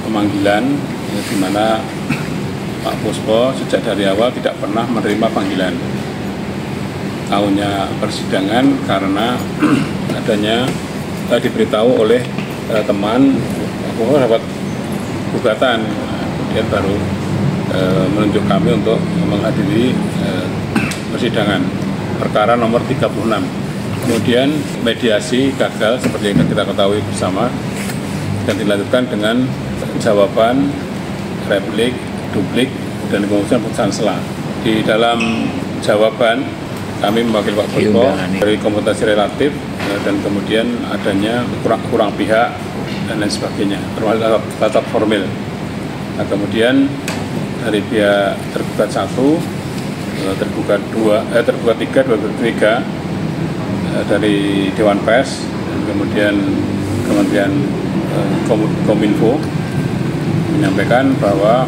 pemanggilan, di mana Pak Puspo sejak dari awal tidak pernah menerima panggilan. Tahunya persidangan karena adanya diberitahu oleh teman bahwa dapat gugatan, kemudian baru menunjuk kami untuk menghadiri persidangan perkara nomor 36. Kemudian mediasi gagal seperti yang kita ketahui bersama dan dilanjutkan dengan jawaban, replik, duplik, dan kemudian putusan selah. Di dalam jawaban kami mewakili Pak Puspo dari komputasi relatif dan kemudian adanya kurang pihak dan lain sebagainya, termasuk tatap formil. Nah, kemudian dari pihak tergugat 1, tergugat 2, tergugat 3 dari Dewan Pers dan kemudian Kementerian Kominfo menyampaikan bahwa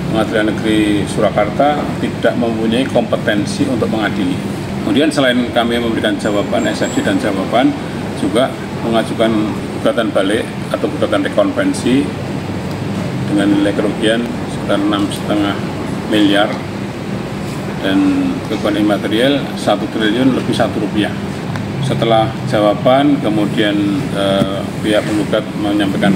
Pengadilan Negeri Surakarta tidak mempunyai kompetensi untuk mengadili. Kemudian selain kami memberikan jawaban, eksepsi dan jawaban, juga mengajukan gugatan balik atau gugatan rekonvensi dengan nilai kerugian sekitar 6,5 miliar dan kerugian imaterial 1 triliun lebih Rp1. Setelah jawaban, kemudian pihak penggugat menyampaikan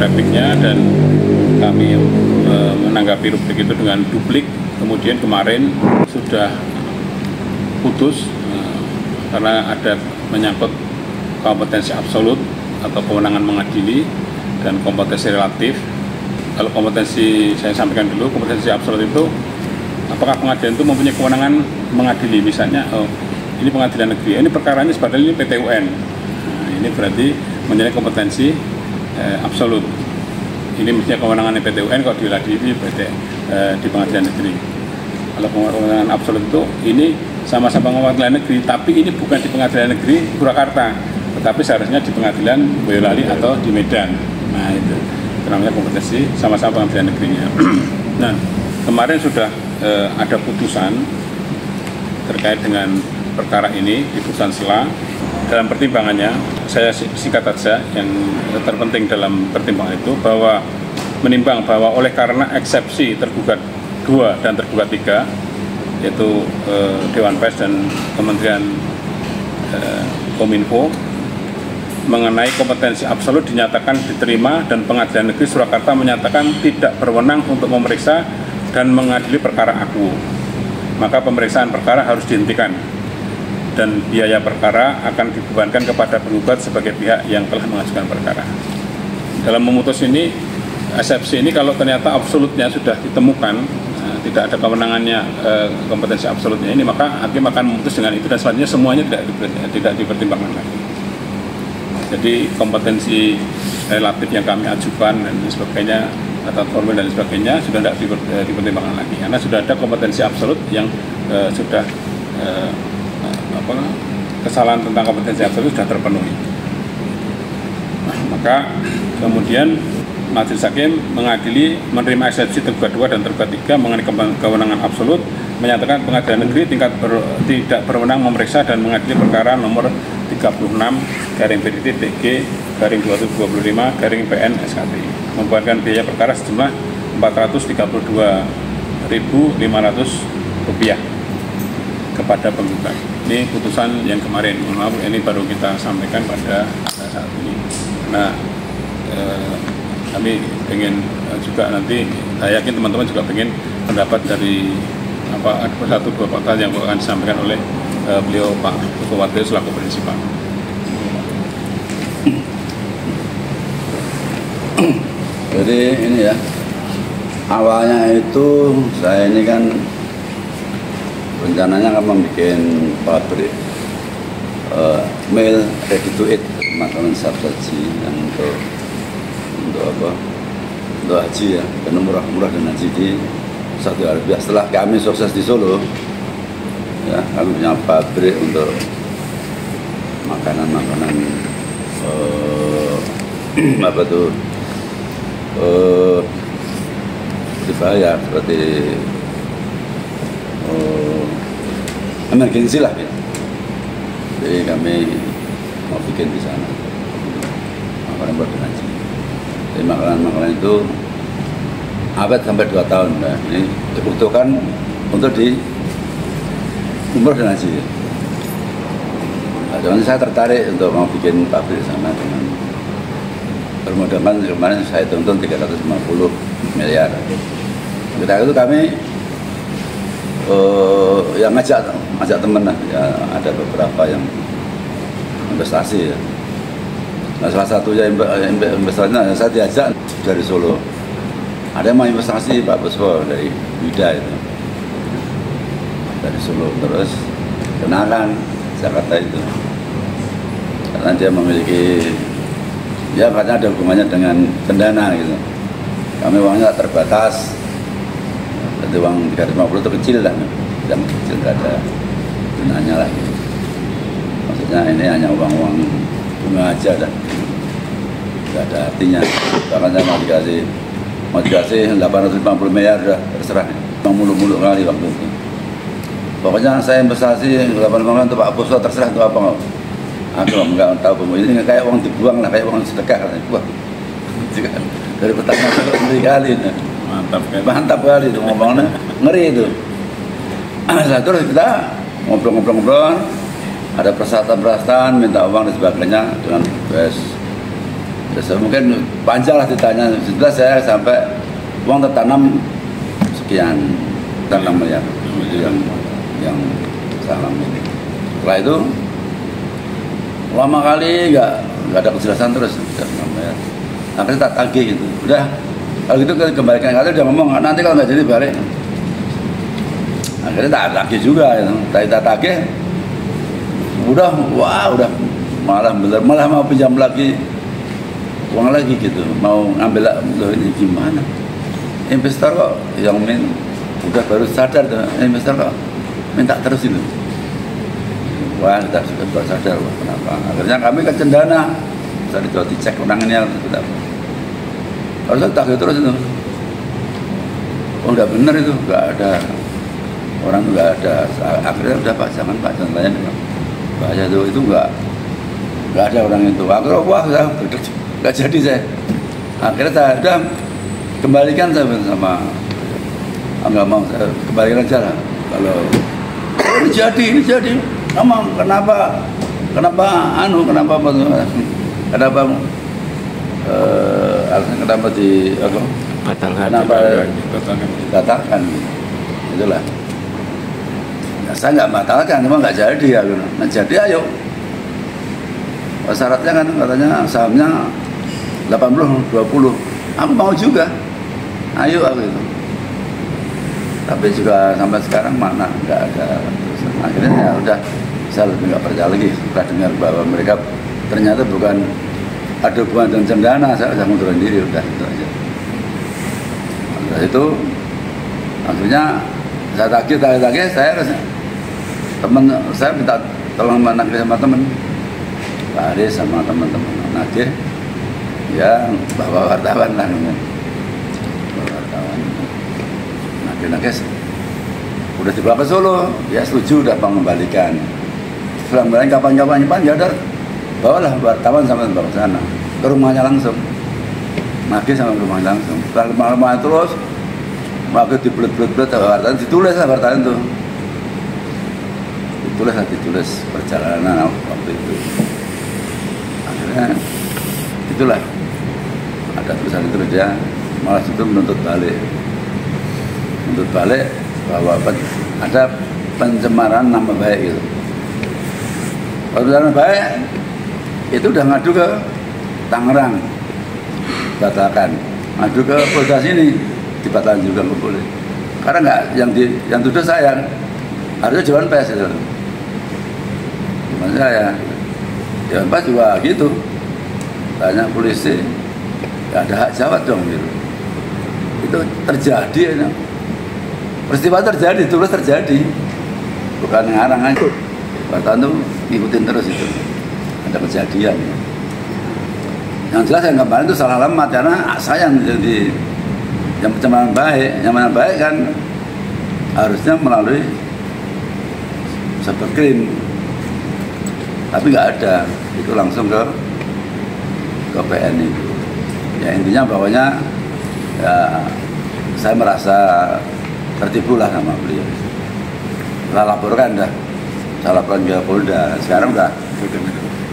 repliknya dan kami menanggapi rubrik itu dengan duplik. Kemudian kemarin sudah putus karena ada menyangkut kompetensi absolut atau kewenangan mengadili dan kompetensi relatif. Kalau kompetensi, saya sampaikan dulu, kompetensi absolut itu apakah pengadilan itu mempunyai kewenangan mengadili, misalnya ini pengadilan negeri, ini perkaranya sebenarnya ini PT UN. Nah, ini berarti mempunyai kompetensi absolut. Ini mestinya kewenangan PT UN kalau diladili di pengadilan negeri. Kalau kewenangan absolut itu ini sama-sama pengadilan negeri, tapi ini bukan di pengadilan negeri Surakarta, tetapi seharusnya di pengadilan Boyolali atau di Medan. Nah itu namanya kompetensi sama-sama pengadilan negerinya. Nah kemarin sudah ada putusan terkait dengan perkara ini di putusan selah. Dalam pertimbangannya, saya singkat saja, yang terpenting dalam pertimbangan itu bahwa menimbang bahwa oleh karena eksepsi tergugat 2 dan tergugat 3, yaitu Dewan Pers dan Kementerian Kominfo, mengenai kompetensi absolut dinyatakan diterima dan Pengadilan Negeri Surakarta menyatakan tidak berwenang untuk memeriksa dan mengadili perkara aku. Maka pemeriksaan perkara harus dihentikan dan biaya perkara akan dibebankan kepada penggugat sebagai pihak yang telah mengajukan perkara. Dalam memutus ini, eksepsi ini kalau ternyata absolutnya sudah ditemukan, tidak ada kewenangannya kompetensi absolutnya ini, maka hakim akan memutus dengan itu dan selanjutnya semuanya tidak dipertimbangkan lagi. Jadi kompetensi relatif yang kami ajukan dan sebagainya, atau formil dan sebagainya sudah tidak dipertimbangkan lagi, karena sudah ada kompetensi absolut yang sudah kesalahan tentang kompetensi absolut sudah terpenuhi. Nah, maka kemudian Majelis Hakim mengadili menerima eksepsi tergugat 2 dan tergugat 3 mengenai kewenangan absolut, menyatakan Pengadilan Negeri tidak berwenang memeriksa dan mengadili perkara nomor 36/PDT/TG/2025/PN SKT, membebankan biaya perkara sejumlah Rp432.500 kepada penggugat. Ini putusan yang kemarin, mohon maaf, ini baru kita sampaikan pada saat ini. Nah, kami ingin juga nanti, saya yakin teman-teman juga ingin pendapat dari ada 1-2 fakta yang akan disampaikan oleh beliau Pak Puspo selaku prinsipal. Jadi ini ya, awalnya itu saya ini kan rencananya akan membuat pabrik meal ready to eat, makanan siap saji yang untuk apa, untuk haji ya, karena murah-murah dan haji di Saudi Arabia. Setelah kami sukses di Solo ya, kami punya pabrik untuk makanan-makanan apa tuh dibayar seperti emergensi lah ya. Jadi kami mau bikin di sana makanan buat haji. Jadi makanan itu awet sampai 2 tahun. Nah, ini dibutuhkan untuk di umroh dan haji. Nah, cuman saya tertarik untuk mau bikin pabrik sama dengan permodalan kemarin saya tuntun 350 miliar. Ketika itu kami yang ngajak temen lah, ya ada beberapa yang investasi ya. Nah, salah satunya investasinya saya diajak dari Solo. Ada yang mau investasi Pak Buswo dari Wida itu, dari Solo, terus kenalan Jakarta itu, karena dia memiliki, ya katanya ada hubungannya dengan pendana gitu. Kami uangnya terbatas, jadi uang 350 itu kecil lah, yang kecil nggak ada gunanya lagi. Maksudnya ini hanya uang-uang bunga aja dan nggak ada artinya. Bahkan saya mau dikasih 850 miliar udah terserah. Bang mulu-mulu kali waktu itu. Pokoknya saya investasi 8 miliar untuk Pak Buswo, terserah itu apa. Aku nggak tahu, ini kayak uang dibuang lah, kayak uang sedekah. Wah, dari petani ngeri kali itu. Mantap kali itu ngomongnya, ngeri itu. Terus kita ngobrol-ngobrol, ada persyaratan, minta uang dan sebagainya dengan BS. Mungkin panjang lah ditanya. Setelah saya sampai uang tertanam sekian, tanam miliar itu yang salam ini. Setelah itu lama kali nggak ada kejelasan terus. Akhirnya tak tagih gitu. Udah kalau gitu kembalikan, kali udah ngomong nanti kalau nggak jadi balik. Akhirnya tak tagih juga, gitu. Tak tagih. Udah malah mau pinjam lagi uang lagi gitu, mau ngambil loh, ini gimana? Investor kok yang udah baru sadar tuh, investor kok minta terus itu. Wah, kita sudah sadar, wah, kenapa? Akhirnya kami ke Cendana, tadi coba dicek orang ini tidak. Kalau saya tagih terus itu, oh udah bener itu, nggak ada orang tuh nggak ada. Akhirnya udah Pak, jangan lain. Bahaya itu nggak ada orang itu. Akhirnya wah, nggak jadi saya. Akhirnya saya udah kembalikan saya sama nggak mau, saya kembalikan aja lah. Kalau ini jadi, emang kenapa alasan kenapa kenapa dikatakan itulah. Ya, saya nggak batalkan, cuma nggak jadi ya. Nah jadi ayo. Syaratnya kan katanya sahamnya 80-20. Aku mau juga. Ayo aku itu. Tapi juga sampai sekarang mana nggak ada. Akhirnya ya udah, saya lebih nggak percaya lagi setelah dengar bahwa mereka ternyata bukan ada hubungan dengan Cendana. Saya udah mundurin diri, udah itu aja. Nah, itu akhirnya saya tagih, saya minta tolong menagih sama teman Pak Aris sama teman-teman nagih, ya bawa wartawan lah, bawa wartawan nagih udah dibawa ke Solo, ya setuju udah mengembalikan. Setelah kapan ya udah bawalah wartawan sama bawa ke sana, ke rumahnya langsung, nagih sama rumahnya langsung. Setelah rumah terus waktu dibelet-belet wartawan, ditulis lah wartawan tuh, ditulis perjalanan waktu itu. Akhirnya itulah ada tulisan itu, dia malah itu menuntut balik bahwa ada pencemaran nama baik gitu. Pencemaran baik itu udah ngadu ke Tangerang, batalkan, ngadu ke Polda sini, dibatalkan juga nggak boleh. Karena nggak yang tuduh saya, harusnya Dewan Pers itu. Cuman saya Dewan Pers juga gitu, tanya polisi, nggak ada hak jawab dong gitu. Itu terjadi ya. Peristiwa terjadi, terus terjadi, bukan ngarang aja. Wartawan tuh ngikutin terus itu, ada kejadian. Yang jelas yang kemarin itu salah alamat, karena saya yang jadi yang pencemaran baik kan harusnya melalui Cybercrime, tapi nggak ada, itu langsung ke PN itu. Ya intinya pokoknya ya, saya merasa tertipu lah sama beliau. Saya laporkan dah, saya laporkan ke Polda. Sekarang udah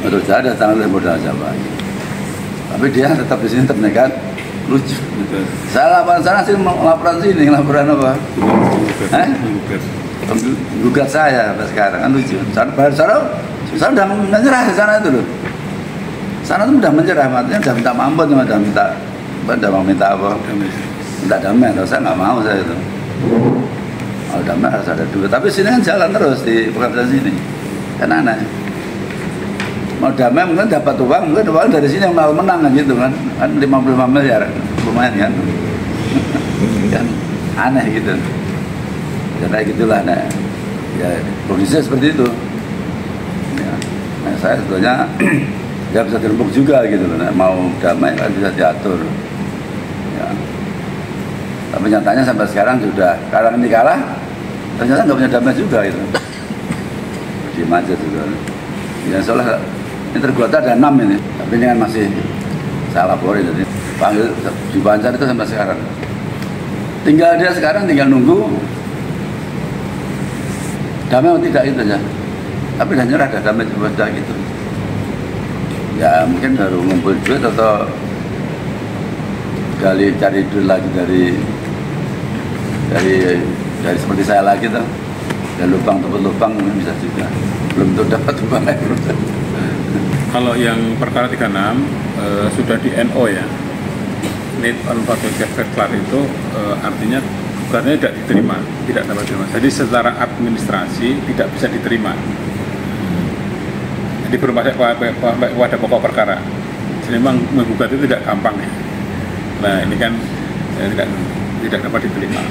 menurut saya ada tangan oleh Polda Jawa. Tapi dia tetap di sini tetap nekat, lucu. Saya laporan sana sih, laporan sini, laporan apa? Gugat saya sampai sekarang kan lucu. Saya udah menyerah di sana itu loh. Sana tuh udah menyerah, maksudnya udah minta ampun, udah minta apa? Minta damai. Kalau saya nggak mau saya itu. Kalau damai harus ada dua. Tapi sini kan jalan terus di pekerjaan sini. Kan aneh. Mau damai mungkin dapat uang dari sini yang malah menang kan gitu kan. Kan 55 miliar lumayan kan. Kan aneh gitu. Karena gitulah nah. Ya kondisinya seperti itu. Ya. Nah, saya sebetulnya nggak bisa dirembuk juga gitu loh. Nah, mau damai kan bisa diatur. Ya. Tapi nyatanya sampai sekarang sudah sekarang ini kalah, ternyata nggak punya damai juga gitu. Diem aja juga. Ya soalnya ini tergota ada 6 ini, tapi ini kan masih saya laporin jadi panggil diwawancara itu sampai sekarang. Tinggal dia sekarang tinggal nunggu damai atau tidak itu aja. Tapi udah nyerah, dah damai sudah gitu. Ya mungkin baru ngumpul duit atau cari duit lagi dari seperti saya lagi tuh. Dan lubang tempat lubang bisa juga. Belum tuh dapat lubang lagi. Kalau yang perkara 36 sudah di NO ya. Need on public declare itu artinya gugatannya tidak diterima, tidak dapat diterima. Jadi secara administrasi tidak bisa diterima. Jadi berbasis pada pokok perkara. Jadi memang menggugat itu tidak gampang ya. Nah ini kan tidak dapat diterima.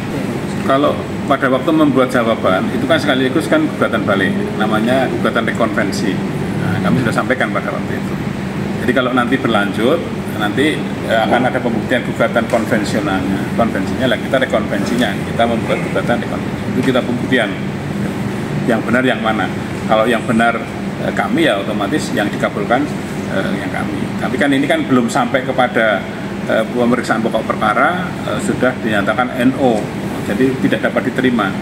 Kalau pada waktu membuat jawaban itu kan sekaligus kan gugatan balik, namanya gugatan rekonvensi. Nah, kami sudah sampaikan pada waktu itu. Jadi kalau nanti berlanjut, nanti akan ada pembuktian gugatan konvensinya lah, kita rekonvensinya, kita membuat gugatan rekonvensi. Itu kita pembuktian yang benar yang mana. Kalau yang benar kami ya otomatis yang dikabulkan yang kami. Tapi kan ini kan belum sampai kepada pemeriksaan pokok perkara, sudah dinyatakan NO. Jadi tidak dapat diterima,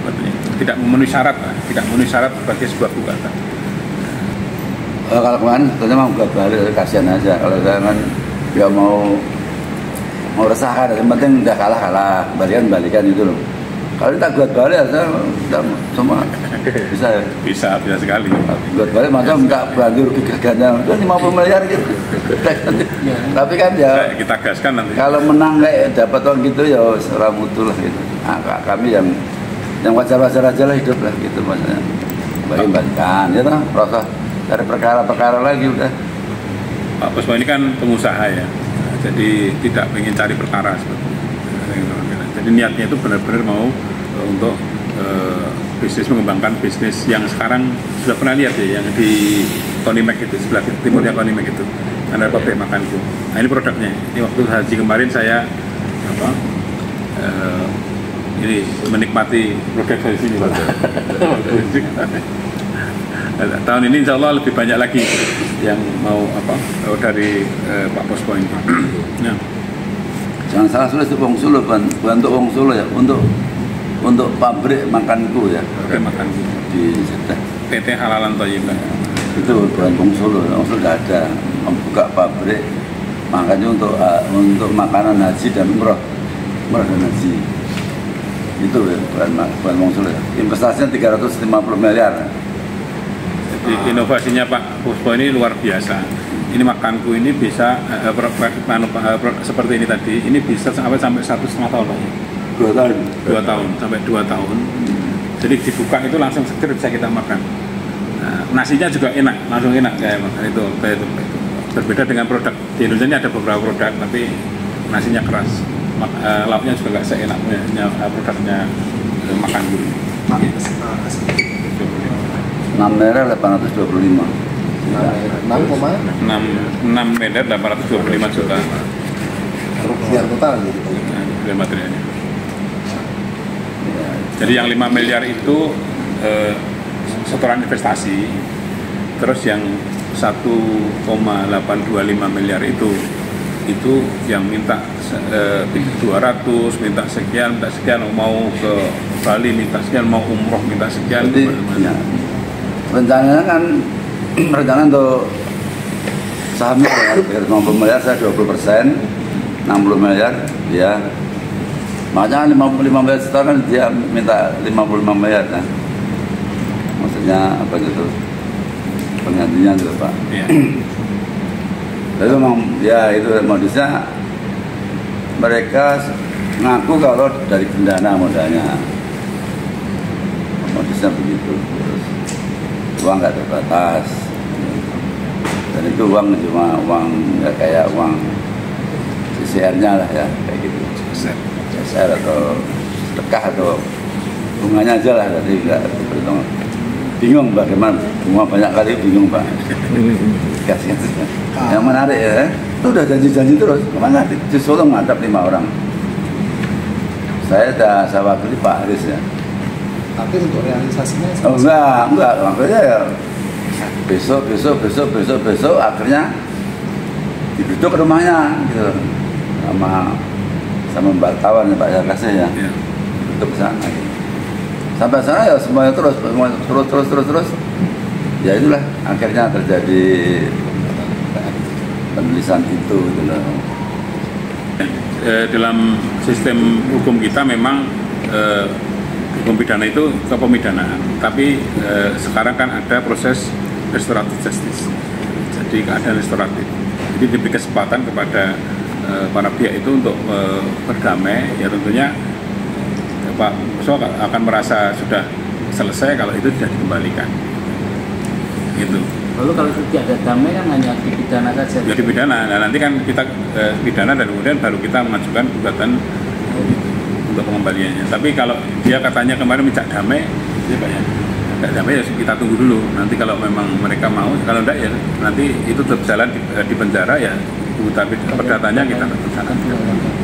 tidak memenuhi syarat sebagai sebuah gugatan. Kalau kemarin sebetulnya mau gugat balik, kasihan aja. Kalau saya kan nggak mau resahkan, yang penting udah kalah, balikan itu loh. Kalau kita gugat balik, saya semua bisa ya? Bisa sekali. Gugat balik macam nggak bantu rugi ganda, itu 50 miliar gitu. Tapi kan ya kita gaskan nanti. Kalau menang kayak dapat uang gitu ya serah mutu lah gitu. Nah, kami yang wajar-wajar aja lah hidup lah gitu maksudnya. Balikan ya lah, proses dari perkara-perkara lagi udah. Pak Puspo ini kan pengusaha ya, jadi tidak ingin cari perkara sebetulnya. Jadi niatnya itu benar-benar mau untuk bisnis, mengembangkan bisnis yang sekarang sudah pernah lihat ya, yang di Konimek itu, sebelah timurnya Konimek itu, ada pabrik makanku. Nah ini produknya. Ini waktu haji kemarin saya ini menikmati produk dari sini Pak. Tahun ini insya Allah lebih banyak lagi yang mau dari Pak Puspo ini. Nah. Jangan salah sulit itu Wong Solo, bukan untuk Wong Solo ya, untuk pabrik makanku ya. Pabrik makanku di Jeddah. PT Halalan Thayyibah. Itu bukan Wong Solo tidak ada membuka pabrik makanya untuk makanan haji dan umroh dan haji. Itu ya, bukan Wong Solo ya. Investasinya 350 miliar. Jadi inovasinya Pak Puspo ini luar biasa. Ini makanku ini bisa seperti ini tadi, ini bisa sampai 1,5 tahun Pak. 2 tahun. 2 tahun sampai 2 tahun. Jadi dibuka itu langsung seger bisa kita makan. Nah, nasinya juga enak, langsung enak kayak makan itu. Berbeda dengan produk di Indonesia ini ada beberapa produk, tapi nasinya keras. Lauknya juga nggak seenaknya produknya makan guru. 6 miliar 825. 6 miliar 825 juta. Rupiah total gitu. Nah, materialnya. Jadi yang 5 miliar itu setoran investasi, terus yang 1,825 miliar itu itu yang minta 200, minta sekian, mau ke Bali minta sekian, mau umroh minta sekian. Jadi, ya, rencananya kan rencana untuk sahamnya ya, 50 miliar, saya 20%, 60 miliar, ya. Makanya 55 miliar setelah kan dia minta 55 miliar kan. Maksudnya apa gitu? Penggantinya gitu Pak. Ya. Tapi memang ya itu modusnya mereka ngaku kalau dari pendana modalnya. Modusnya begitu. Terus uang nggak terbatas. Dan itu uang cuma uang nggak kayak uang CCR-nya lah ya, kayak gitu. CCR atau sedekah atau bunganya aja lah, tadi nggak berhitung. Bingung bagaimana, bunga banyak kali bingung Pak. Kasih. Yang menarik ya, itu udah janji-janji terus. Kemana di Solo ngadap 5 orang. Saya wakili Pak Haris ya. Tapi untuk realisasinya Oh, enggak, makanya ya besok, akhirnya diduduk ke rumahnya gitu sama Mbak Tawan ya Pak Yakasnya ya, duduk ke sana gitu. Sampai sana ya semuanya terus, ya itulah akhirnya terjadi penulisan itu gitu loh. Dalam sistem hukum kita memang hukum pidana itu kepemidanaan, tapi sekarang kan ada proses restoratif justice, jadi keadaan restoratif. Jadi diberi kesempatan kepada para pihak itu untuk berdamai, ya tentunya Pak Oso akan merasa sudah selesai kalau itu sudah dikembalikan. Gitu. Lalu kalau tidak ada damai kan hanya dipidana saja. Ya dipidana, nah nanti kan kita pidana dan kemudian baru kita mengajukan gugatan untuk pengembaliannya. Tapi kalau dia katanya kemarin minta damai, dia banyak. Tidak damai ya kita tunggu dulu. Nanti kalau memang mereka mau, kalau tidak ya nanti itu tetap jalan di penjara ya. Tapi perdatanya kita tetap jalan.